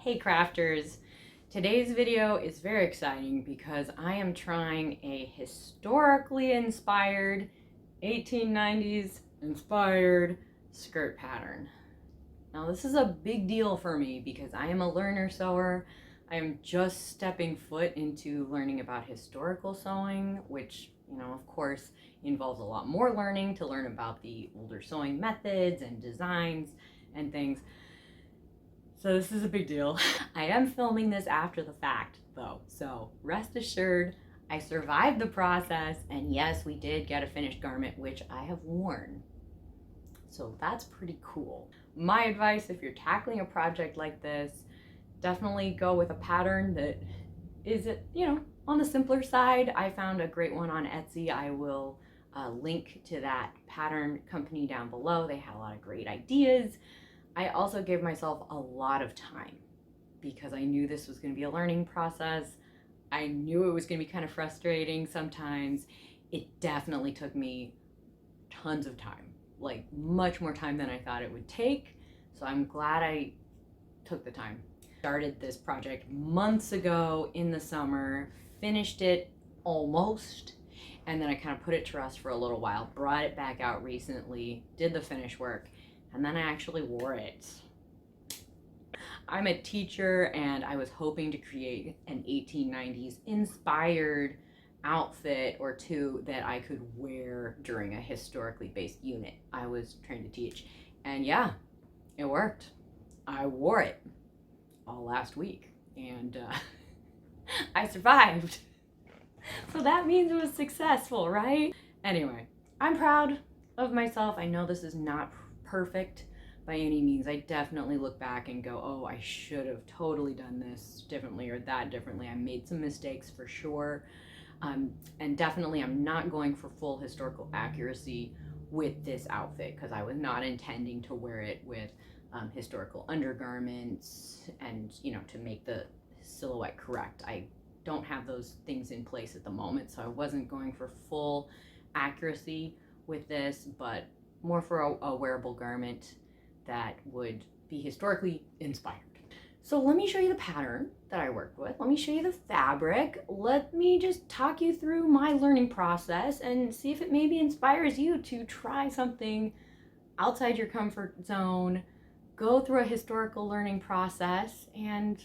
Hey crafters! Today's video is very exciting because I am trying a historically inspired 1890s inspired skirt pattern. Now this is a big deal for me because I am a learner sewer. I am just stepping foot into learning about historical sewing, which, of course, involves a lot more learning to learn about the older sewing methods and designs and things. So this is a big deal. I am filming this after the fact though, so rest assured I survived the process, and yes, we did get a finished garment which I have worn. So that's pretty cool. My advice, if you're tackling a project like this, definitely go with a pattern that is, on the simpler side. I found a great one on Etsy. I will link to that pattern company down below. They had a lot of great ideas. I also gave myself a lot of time because I knew this was going to be a learning process. I knew it was going to be kind of frustrating sometimes. It definitely took me tons of time, like much more time than I thought it would take. So I'm glad I took the time. Started this project months ago in the summer, finished it almost, and then I kind of put it to rest for a little while, brought it back out recently, did the finish work, and then I actually wore it. I'm a teacher and I was hoping to create an 1890s inspired outfit or two that I could wear during a historically based unit I was trying to teach. And yeah, it worked. I wore it all last week and I survived. So that means it was successful, right? Anyway, I'm proud of myself. I know this is not perfect by any means. I definitely look back and go, oh, I should have totally done this differently or that differently. I made some mistakes for sure. And definitely I'm not going for full historical accuracy with this outfit because I was not intending to wear it with historical undergarments and, to make the silhouette correct. I don't have those things in place at the moment, so I wasn't going for full accuracy with this, but more for a wearable garment that would be historically inspired. So let me show you the pattern that I worked with. Let me show you the fabric. Let me just talk you through my learning process and see if it maybe inspires you to try something outside your comfort zone, go through a historical learning process, and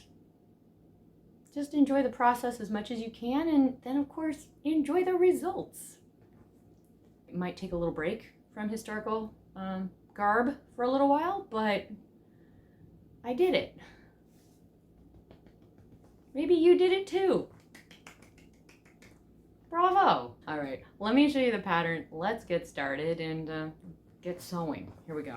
just enjoy the process as much as you can, and then of course enjoy the results. It might take a little break from historical garb for a little while, but I did it. Maybe you did it too. Bravo. All right, let me show you the pattern. Let's get started and get sewing. Here we go.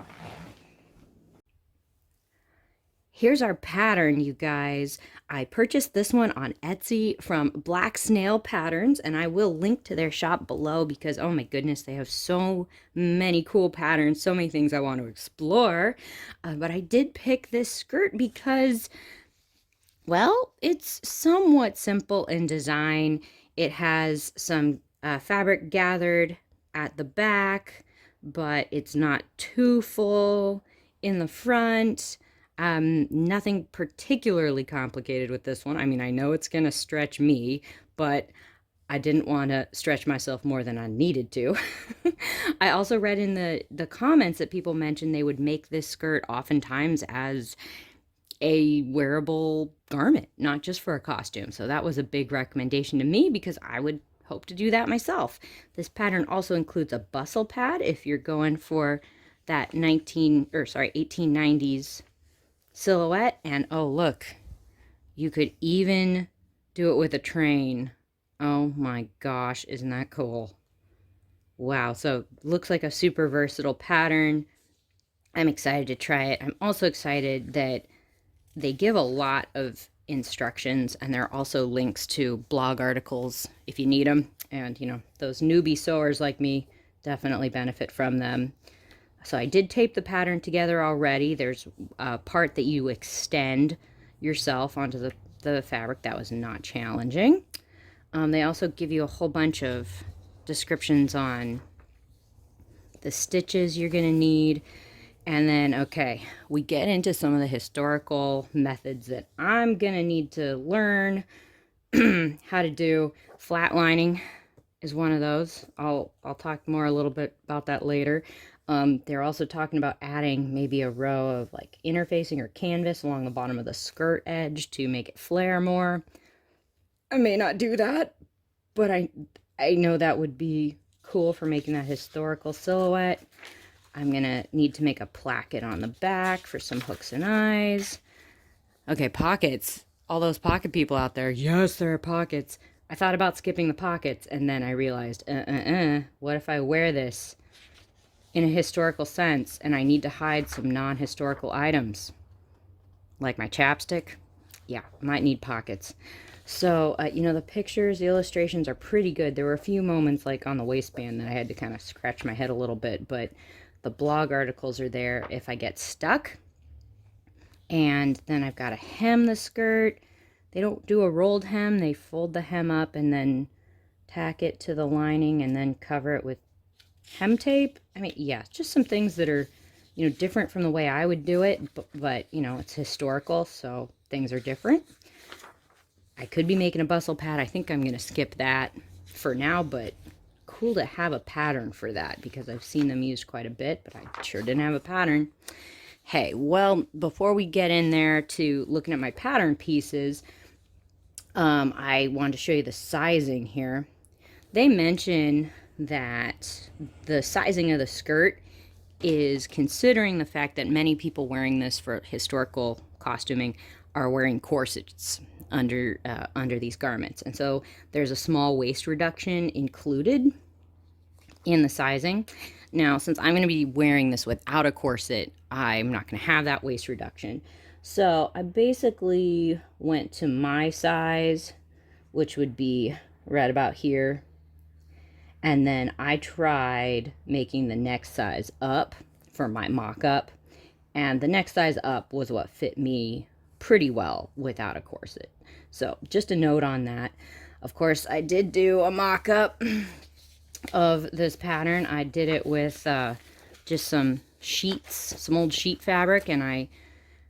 Here's our pattern, you guys. I purchased this one on Etsy from Black Snail Patterns, and I will link to their shop below because, oh my goodness, they have so many cool patterns, so many things I want to explore. But I did pick this skirt because, well, it's somewhat simple in design. It has some fabric gathered at the back, but it's not too full in the front. Nothing particularly complicated with this one. I mean, I know it's going to stretch me, but I didn't want to stretch myself more than I needed to. I also read in the comments that people mentioned they would make this skirt oftentimes as a wearable garment, not just for a costume. So that was a big recommendation to me because I would hope to do that myself. This pattern also includes a bustle pad if you're going for that 1890s silhouette. And oh look, you could even do it with a train. Oh my gosh, isn't that cool? Wow, so looks like a super versatile pattern. I'm excited to try it. I'm also excited that they give a lot of instructions, and there are also links to blog articles if you need them. And those newbie sewers like me definitely benefit from them. So I did tape the pattern together already. There's a part that you extend yourself onto the fabric. That was not challenging. They also give you a whole bunch of descriptions on the stitches you're going to need. And then, okay, we get into some of the historical methods that I'm gonna need to learn how to do. Flat lining is one of those. I'll talk more a little bit about that later. They're also talking about adding maybe a row of like interfacing or canvas along the bottom of the skirt edge to make it flare more. I may not do that, but I know that would be cool for making that historical silhouette. I'm gonna need to make a placket on the back for some hooks and eyes. Okay, pockets. All those pocket people out there. Yes, there are pockets. I thought about skipping the pockets, and then I realized, what if I wear this in a historical sense and I need to hide some non-historical items? Like my chapstick? Yeah, might need pockets. So, you know, the pictures, the illustrations are pretty good. There were a few moments like on the waistband that I had to kind of scratch my head a little bit, but the blog articles are there if I get stuck. And then I've got to hem the skirt. They don't do a rolled hem. They fold the hem up and then tack it to the lining and then cover it with hem tape. I mean, yeah, just some things that are, you know, different from the way I would do it, but you know, it's historical, so things are different. I could be making a bustle pad. I think I'm going to skip that for now, but cool to have a pattern for that because I've seen them used quite a bit, but I sure didn't have a pattern. Hey, well, before we get in there to looking at my pattern pieces, I wanted to show you the sizing here. They mention that the sizing of the skirt is considering the fact that many people wearing this for historical costuming are wearing corsets under these garments. And so there's a small waist reduction included in the sizing. Now, since I'm going to be wearing this without a corset, I'm not going to have that waist reduction. So I basically went to my size, which would be right about here. And then I tried making the next size up for my mock-up. And the next size up was what fit me pretty well without a corset. So just a note on that. Of course, I did do a mock-up of this pattern. I did it with just some sheets, some old sheet fabric, and I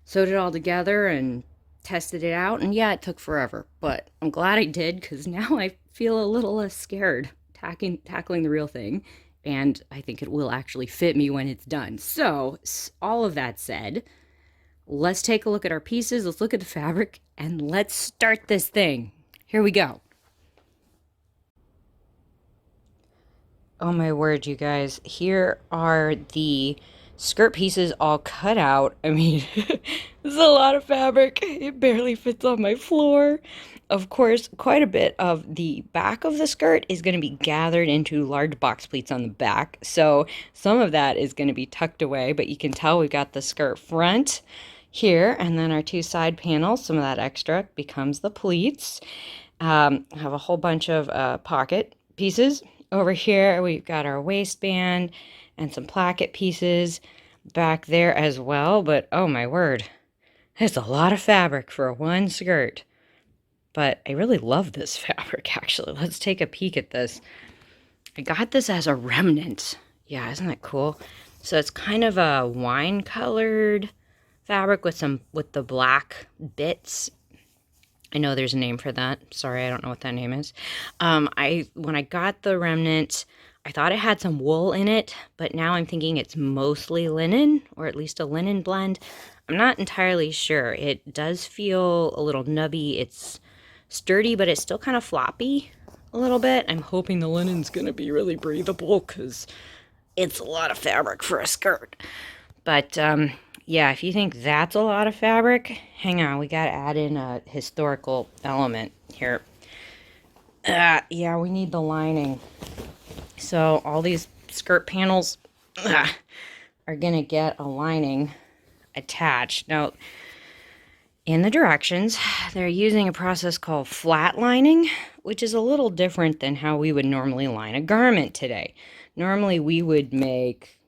sewed it all together and tested it out. And yeah, it took forever, but I'm glad I did because now I feel a little less scared tackling the real thing, and I think it will actually fit me when it's done. So all of that said, let's take a look at our pieces, let's look at the fabric, and let's start this thing. Here we go. Oh my word, you guys. Here are the skirt pieces all cut out. I mean, this is a lot of fabric. It barely fits on my floor. Of course, quite a bit of the back of the skirt is going to be gathered into large box pleats on the back. So some of that is going to be tucked away, but you can tell we've got the skirt front here, and then our two side panels. Some of that extra becomes the pleats. Have a whole bunch of pocket pieces. Over here, we've got our waistband and some placket pieces back there as well. But oh my word, it's a lot of fabric for one skirt. But I really love this fabric, actually. Let's take a peek at this. I got this as a remnant. Yeah, isn't that cool? So it's kind of a wine-colored fabric with the black bits. I know there's a name for that. Sorry, I don't know what that name is. When I got the remnant, I thought it had some wool in it, but now I'm thinking it's mostly linen, or at least a linen blend. I'm not entirely sure. It does feel a little nubby. It's sturdy, but it's still kind of floppy a little bit. I'm hoping the linen's gonna be really breathable because it's a lot of fabric for a skirt. But yeah, if you think that's a lot of fabric, hang on, we gotta add in a historical element here. Yeah, we need the lining. So all these skirt panels are gonna get a lining attached. Now, in the directions, they're using a process called flat lining, which is a little different than how we would normally line a garment today. Normally we would make,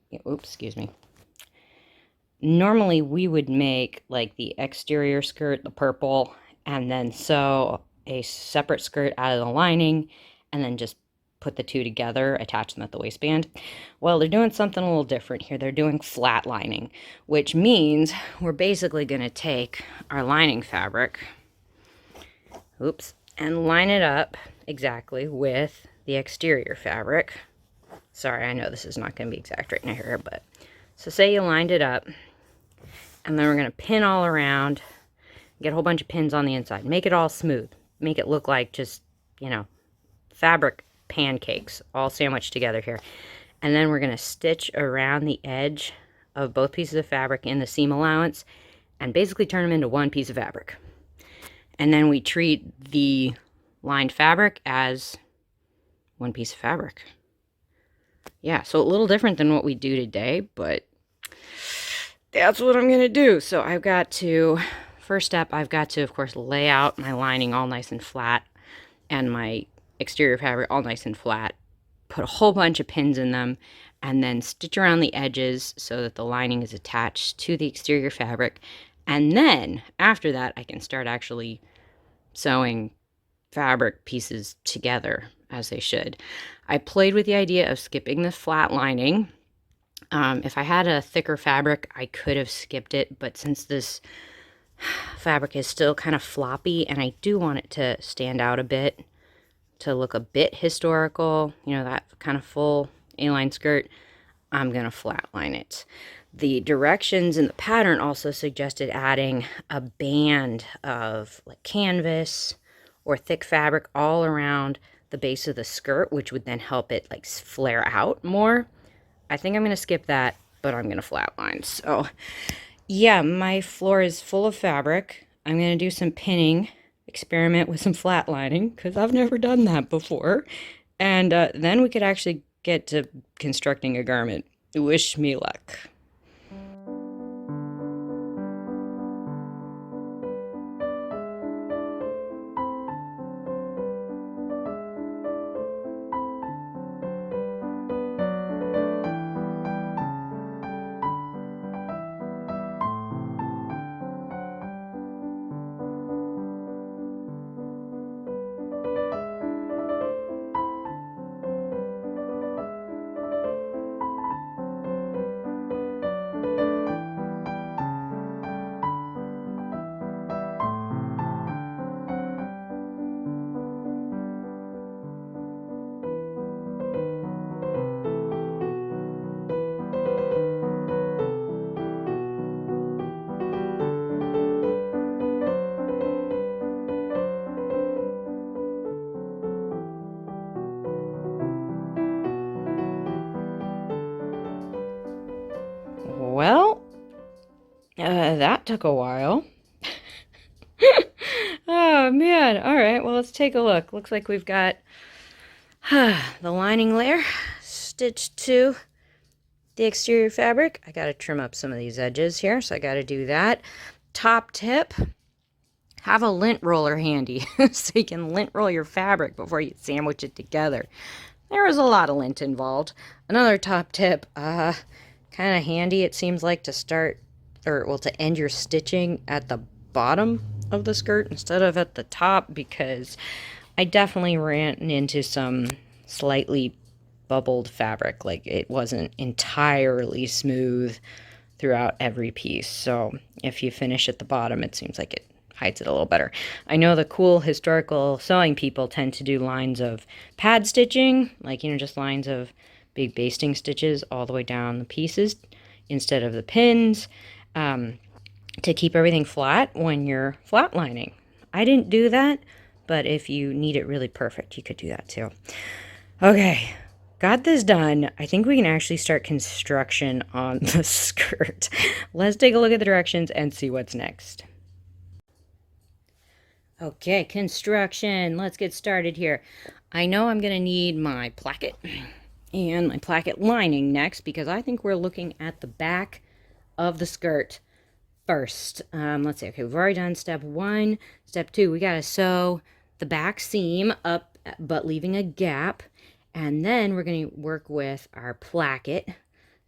Normally we would make like the exterior skirt, the purple, and then sew a separate skirt out of the lining, and then just put the two together, attach them at the waistband. Well, they're doing something a little different here. They're doing flat lining, which means we're basically going to take our lining fabric, oops, and line it up exactly with the exterior fabric. Sorry, I know this is not going to be exact right now here, but so say you lined it up, and then we're going to pin all around, get a whole bunch of pins on the inside, make it all smooth, make it look like just, you know, fabric pancakes all sandwiched together here. And then we're going to stitch around the edge of both pieces of fabric in the seam allowance and basically turn them into one piece of fabric. And then we treat the lined fabric as one piece of fabric. Yeah, so a little different than what we do today, but that's what I'm going to do. So I've got to, first step, I've got to, of course, lay out my lining all nice and flat and my exterior fabric all nice and flat, put a whole bunch of pins in them, and then stitch around the edges so that the lining is attached to the exterior fabric. And then after that, I can start actually sewing fabric pieces together as they should. I played with the idea of skipping the flat lining. If I had a thicker fabric, I could have skipped it, but since this fabric is still kind of floppy and I do want it to stand out a bit, to look a bit historical, you know, that kind of full A-line skirt, I'm going to flatline it. The directions in the pattern also suggested adding a band of like canvas or thick fabric all around the base of the skirt, which would then help it like flare out more. I think I'm going to skip that, but I'm going to flatline. So yeah, my floor is full of fabric. I'm going to do some pinning, experiment with some flatlining because I've never done that before, and then we could actually get to constructing a garment. Wish me luck. Well, that took a while. Oh man, all right, well, let's take a look. Looks like we've got the lining layer stitched to the exterior fabric. I got to trim up some of these edges here, so I got to do that. Top tip, have a lint roller handy so you can lint roll your fabric before you sandwich it together. There was a lot of lint involved. Another top tip, kind of handy, it seems like, to start, or well, to end your stitching at the bottom of the skirt instead of at the top, because I definitely ran into some slightly bubbled fabric. Like, it wasn't entirely smooth throughout every piece. So if you finish at the bottom, it seems like it hides it a little better. I know the cool historical sewing people tend to do lines of pad stitching, like, you know, just lines of big basting stitches all the way down the pieces instead of the pins, to keep everything flat when you're flatlining. I didn't do that, but if you need it really perfect, you could do that too. Okay, got this done. I think we can actually start construction on the skirt. Let's take a look at the directions and see what's next. Okay, construction. Let's get started here. I know I'm going to need my placket and my placket lining next, because I think we're looking at the back of the skirt first. Let's see. Okay, we've already done step 1. Step 2, we got to sew the back seam up, but leaving a gap. And then we're going to work with our placket.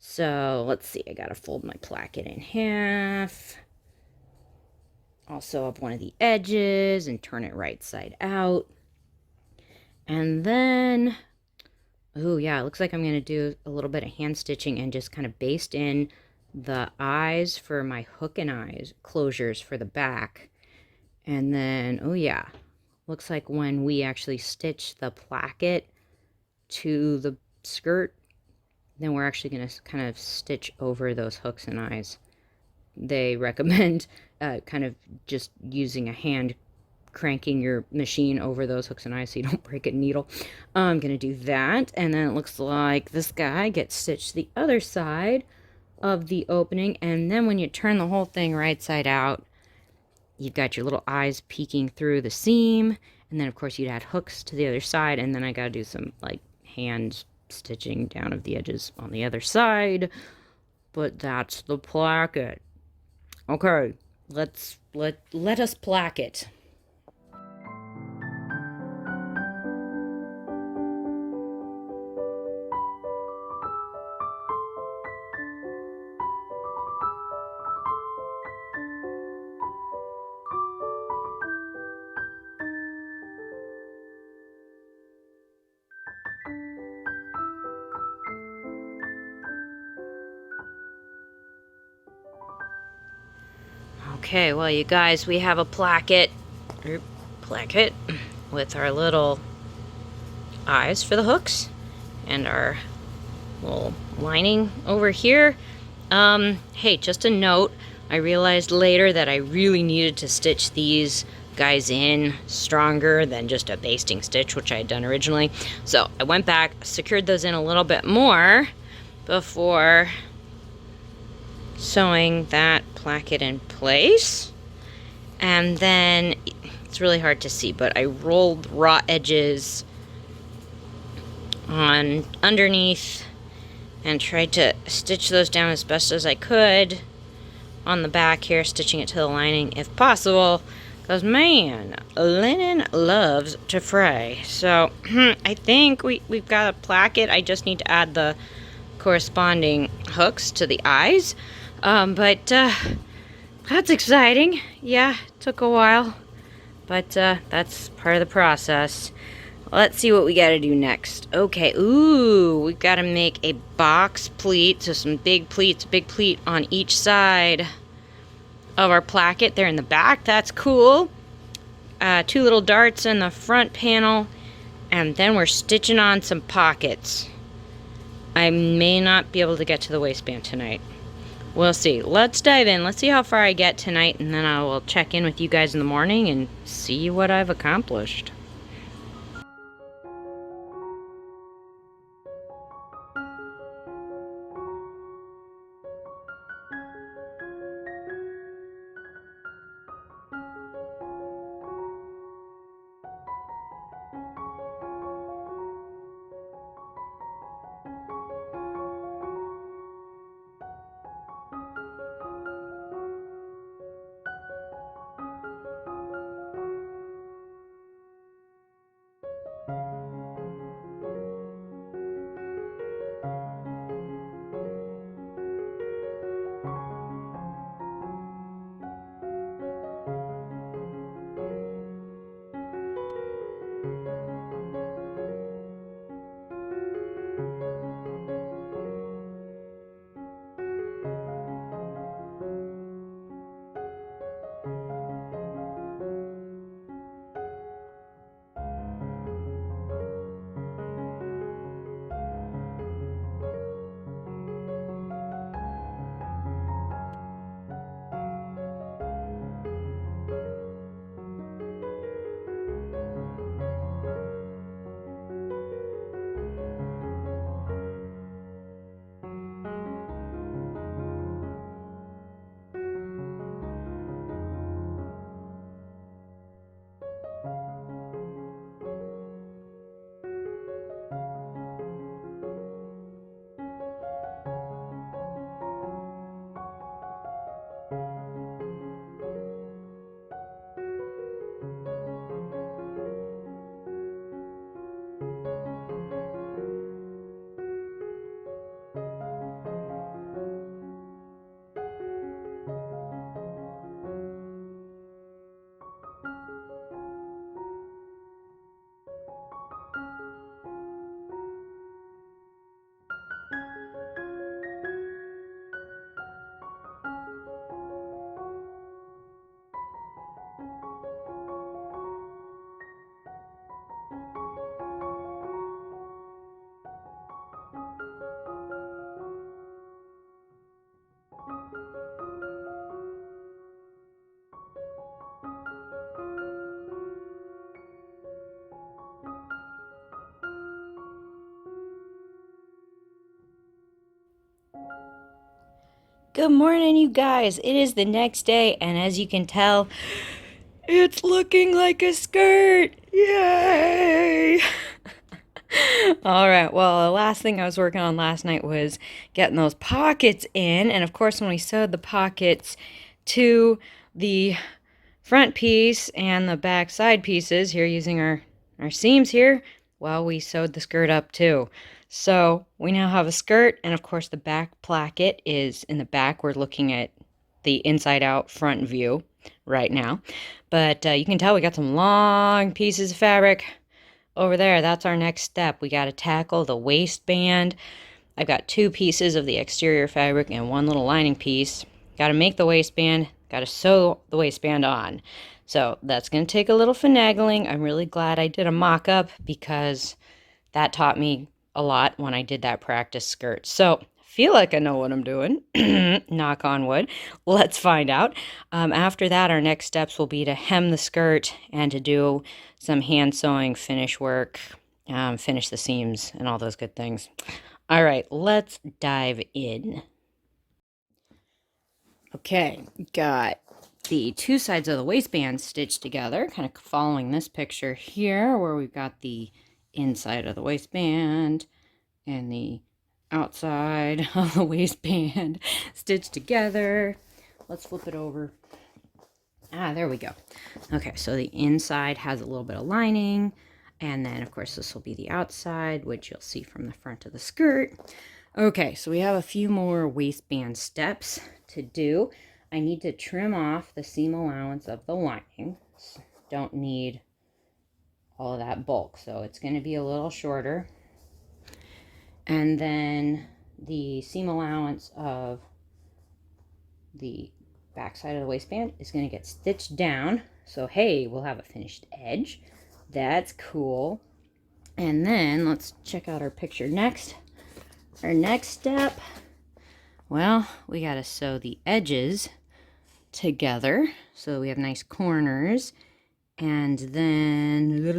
So let's see. I got to fold my placket in half. I'll sew up one of the edges and turn it right side out. And then Oh yeah, it looks like I'm going to do a little bit of hand stitching and just kind of baste in the eyes for my hook and eyes closures for the back. And then, oh yeah, looks like when we actually stitch the placket to the skirt, then we're actually going to kind of stitch over those hooks and eyes. They recommend kind of just using a hand, cranking your machine over those hooks and eyes so you don't break a needle. I'm going to do that, and then it looks like this guy gets stitched the other side of the opening, and then when you turn the whole thing right side out, you've got your little eyes peeking through the seam, and then of course you'd add hooks to the other side, and then I gotta do some like hand stitching down of the edges on the other side. But that's the placket. Okay, let us plack it. Okay, well, you guys, we have a placket with our little eyes for the hooks and our little lining over here. Hey, just a note, I realized later that I really needed to stitch these guys in stronger than just a basting stitch, which I had done originally. So I went back, secured those in a little bit more before sewing that placket in place. And then it's really hard to see, but I rolled raw edges on underneath and tried to stitch those down as best as I could on the back here, stitching it to the lining if possible, because man, linen loves to fray. So I think we've got a placket. I just need to add the corresponding hooks to the eyes. But that's exciting. Yeah, it took a while, but that's part of the process. Let's see what we gotta do next. Okay, ooh, we've gotta make a box pleat, so some big pleats, big pleat on each side of our placket there in the back. That's cool. 2 little darts in the front panel, and then we're stitching on some pockets. I may not be able to get to the waistband tonight. We'll see. Let's dive in. Let's see how far I get tonight, and then I will check in with you guys in the morning and see what I've accomplished. Good morning, you guys. It is the next day, and as you can tell, it's looking like a skirt. Yay! All right, well, the last thing I was working on last night was getting those pockets in, and of course, when we sewed the pockets to the front piece and the back side pieces here using our seams here, well, we sewed the skirt up too. So we now have a skirt, and of course the back placket is in the back. We're looking at the inside out front view right now, but you can tell we got some long pieces of fabric over there. That's our next step. We got to tackle the waistband. I've got 2 pieces of the exterior fabric and 1 little lining piece. Got to make the waistband, got to sew the waistband on. So that's going to take a little finagling. I'm really glad I did a mock-up because that taught me a lot when I did that practice skirt. So I feel like I know what I'm doing. Knock on wood. Let's find out. After that, our next steps will be to hem the skirt and to do some hand sewing, finish work, finish the seams and all those good things. All right, let's dive in. Okay, got the 2 sides of the waistband stitched together, kind of following this picture here where we've got the inside of the waistband and the outside of the waistband stitched together. Let's flip it over. There we go. Okay, so the inside has a little bit of lining, and then of course this will be the outside, which you'll see from the front of the skirt. Okay, so we have a few more waistband steps to do. I need to trim off the seam allowance of the lining. Don't need all of that bulk, so it's going to be a little shorter. And then the seam allowance of the back side of the waistband is going to get stitched down. So hey, we'll have a finished edge. That's cool. And then let's check out our picture next. Our next step, well, we got to sew the edges together so we have nice corners. And then we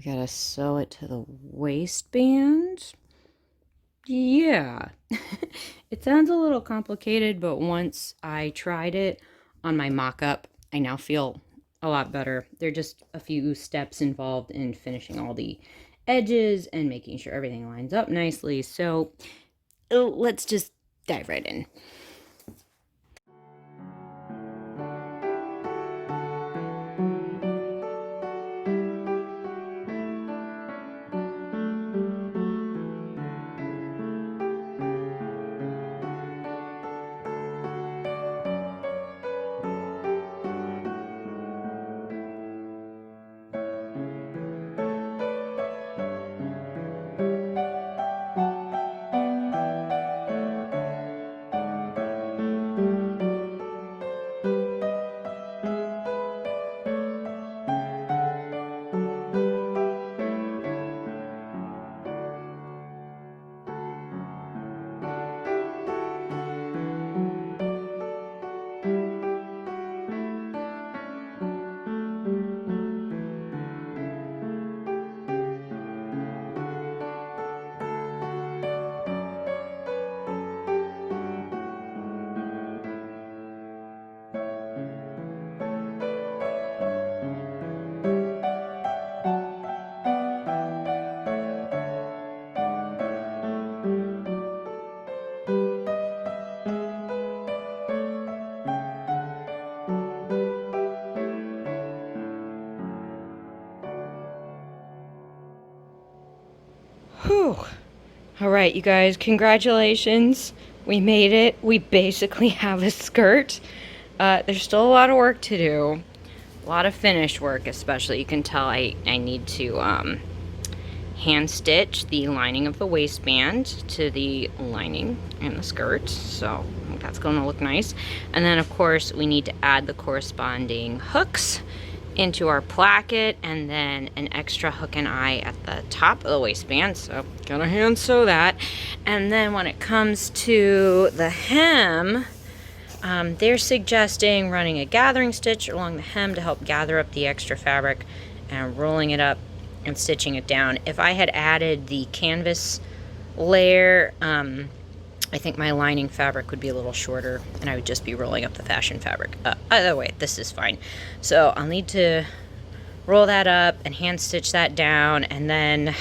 gotta sew it to the waistband. Yeah, it sounds a little complicated, but once I tried it on my mock-up, I now feel a lot better. There are just a few steps involved in finishing all the edges and making sure everything lines up nicely. So let's just dive right in. Whew. All right, you guys, congratulations. We made it. We basically have a skirt. There's still a lot of work to do. A lot of finished work, especially. You can tell I need to hand stitch the lining of the waistband to the lining in the skirt. So that's going to look nice. And then, of course, we need to add the corresponding hooks into our placket, and then an extra hook and eye at the top of the waistband, so gotta hand sew that. And then when it comes to the hem, they're suggesting running a gathering stitch along the hem to help gather up the extra fabric and rolling it up and stitching it down. If I had added the canvas layer I think my lining fabric would be a little shorter, and I would just be rolling up the fashion fabric. Either way, this is fine. So I'll need to roll that up and hand stitch that down, and then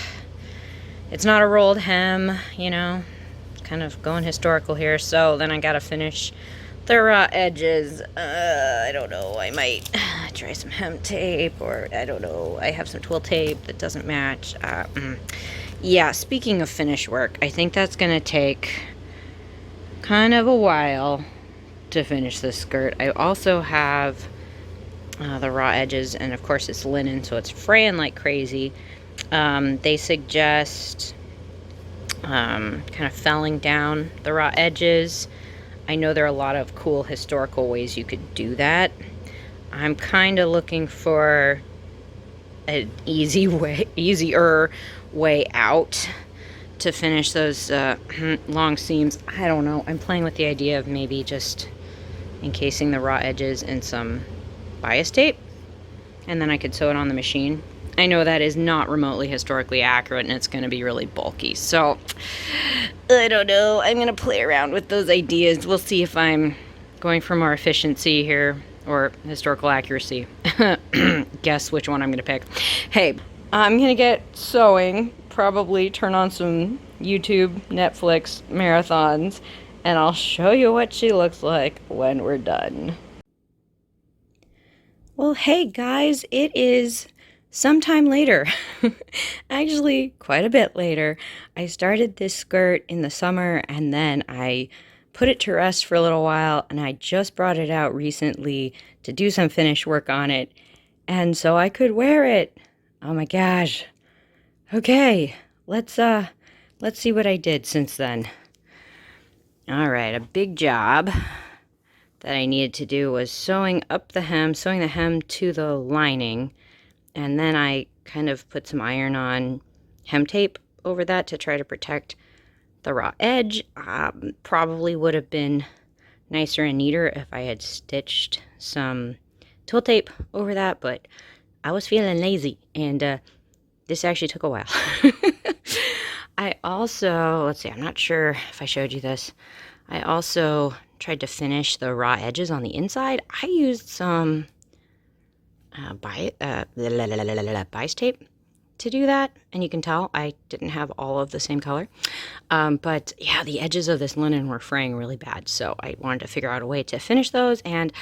it's not a rolled hem, you know, kind of going historical here. So then I gotta finish the raw edges. I don't know, I might try some hem tape, or I don't know, I have some twill tape that doesn't match. Yeah, speaking of finish work, I think that's gonna take kind of a while to finish this skirt. I also have the raw edges, and of course it's linen, so it's fraying like crazy. They suggest kind of felling down the raw edges. I know there are a lot of cool historical ways you could do that. I'm kind of looking for an easier way out to finish those long seams. I don't know. I'm playing with the idea of maybe just encasing the raw edges in some bias tape, and then I could sew it on the machine. I know that is not remotely historically accurate, and it's going to be really bulky, so I don't know. I'm going to play around with those ideas. We'll see if I'm going for more efficiency here or historical accuracy. Guess which one I'm going to pick. Hey, I'm going to get sewing, probably turn on some YouTube, Netflix marathons, and I'll show you what she looks like when we're done. Well, hey guys, it is sometime later. Actually, quite a bit later. I started this skirt in the summer, and then I put it to rest for a little while, and I just brought it out recently to do some finish work on it, and so I could wear it. Oh my gosh. Okay, let's see what I did since then. All right, a big job that I needed to do was sewing the hem to the lining, and then I kind of put some iron-on hem tape over that to try to protect the raw edge. Probably would have been nicer and neater if I had stitched some twill tape over that, but I was feeling lazy, and this actually took a while. I also, let's see, I'm not sure if I showed you this. I also tried to finish the raw edges on the inside. I used some bias tape to do that, and you can tell I didn't have all of the same color. But yeah, the edges of this linen were fraying really bad, so I wanted to figure out a way to finish those, and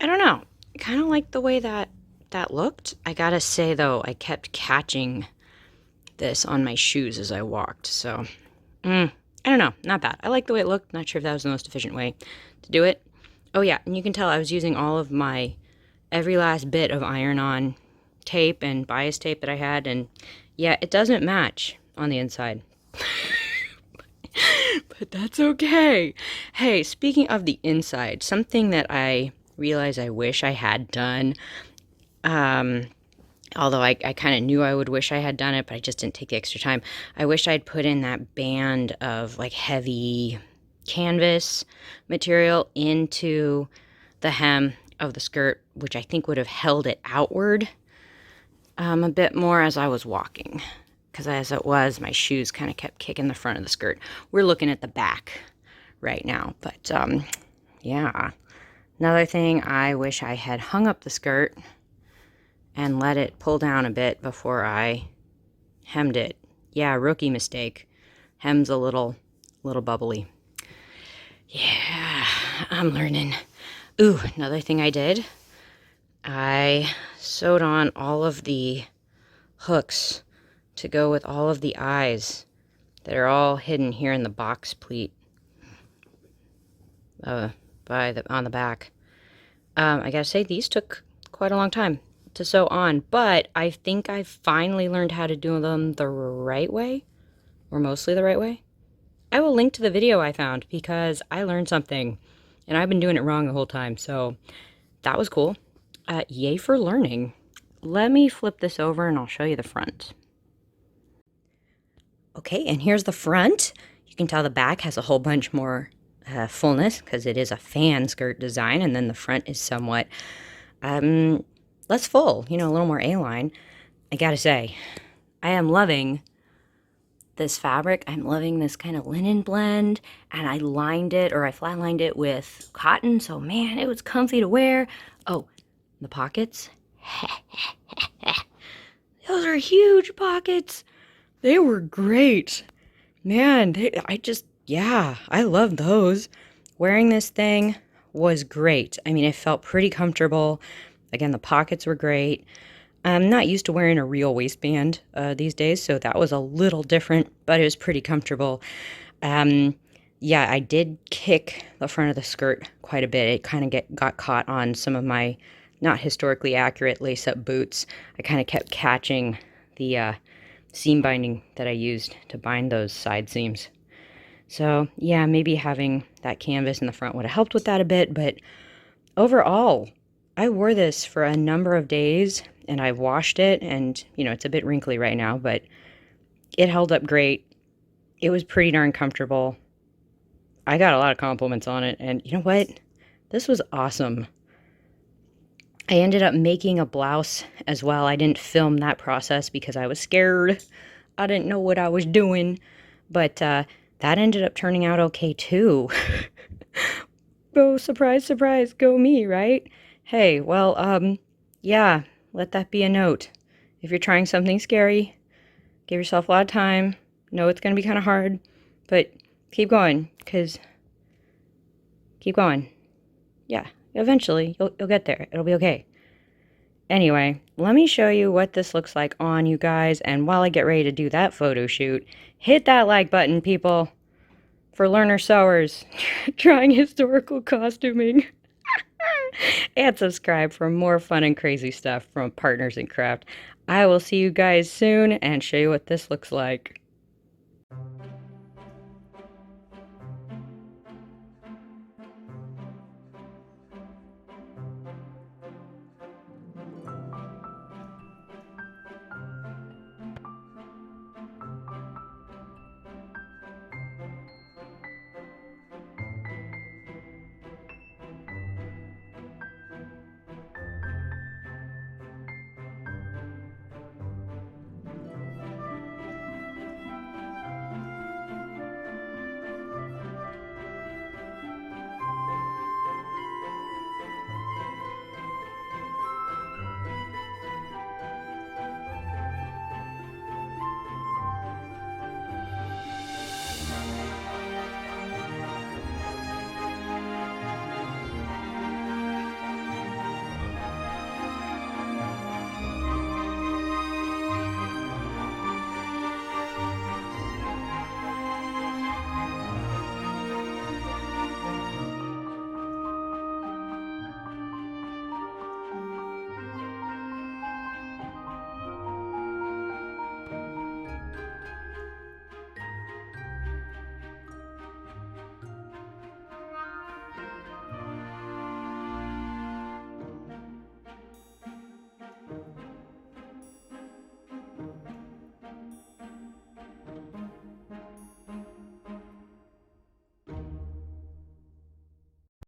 I don't know, I kind of liked the way that looked. I gotta say though, I kept catching this on my shoes as I walked, so I don't know, not bad. I like the way it looked. Not sure if that was the most efficient way to do it. Oh yeah, and you can tell I was using all of my every last bit of iron-on tape and bias tape that I had, and yeah, it doesn't match on the inside. But that's okay. Hey, speaking of the inside, something that I realize I wish I had done, although I kind of knew I would wish I had done it, but I just didn't take the extra time. I wish I'd put in that band of like heavy canvas material into the hem of the skirt, which I think would have held it outward a bit more as I was walking. Because as it was, my shoes kind of kept kicking the front of the skirt. We're looking at the back right now, but yeah. Another thing, I wish I had hung up the skirt and let it pull down a bit before I hemmed it. Yeah, rookie mistake. Hem's a little bubbly. Yeah, I'm learning. Ooh, another thing I did, I sewed on all of the hooks to go with all of the eyes that are all hidden here in the box pleat on the back. I gotta say, these took quite a long time to sew on, but I think I finally learned how to do them the right way, or mostly the right way. I will link to the video I found because I learned something, and I've been doing it wrong the whole time, so that was cool. Yay for learning. Let me flip this over and I'll show you the front. Okay, and here's the front. You can tell the back has a whole bunch more fullness because it is a fan skirt design, and then the front is somewhat less full, you know, a little more A-line. I gotta say, I am loving this fabric. I'm loving this kind of linen blend, and I lined it, or I flat lined it with cotton, so man, it was comfy to wear. Oh, the pockets. Those are huge pockets. They were great. Man, yeah, I love those. Wearing this thing was great. I mean, it felt pretty comfortable. Again, the pockets were great. I'm not used to wearing a real waistband these days, so that was a little different, but it was pretty comfortable. Yeah, I did kick the front of the skirt quite a bit. It kind of got caught on some of my not historically accurate lace-up boots. I kind of kept catching the seam binding that I used to bind those side seams. So yeah, maybe having that canvas in the front would have helped with that a bit, but overall, I wore this for a number of days, and I washed it, and it's a bit wrinkly right now, but it held up great. It was pretty darn comfortable. I got a lot of compliments on it, and you know what? This was awesome. I ended up making a blouse as well. I didn't film that process because I was scared. I didn't know what I was doing, but that ended up turning out okay too. Oh, surprise, surprise, go me, right? Hey, well, yeah, let that be a note. If you're trying something scary, give yourself a lot of time. Know it's going to be kind of hard, but keep going, because keep going. Yeah, eventually you'll get there. It'll be okay. Anyway, let me show you what this looks like on you guys, and while I get ready to do that photo shoot, hit that like button, people, for learner sewers trying historical costuming. And subscribe for more fun and crazy stuff from Partners in Craft. I will see you guys soon and show you what this looks like.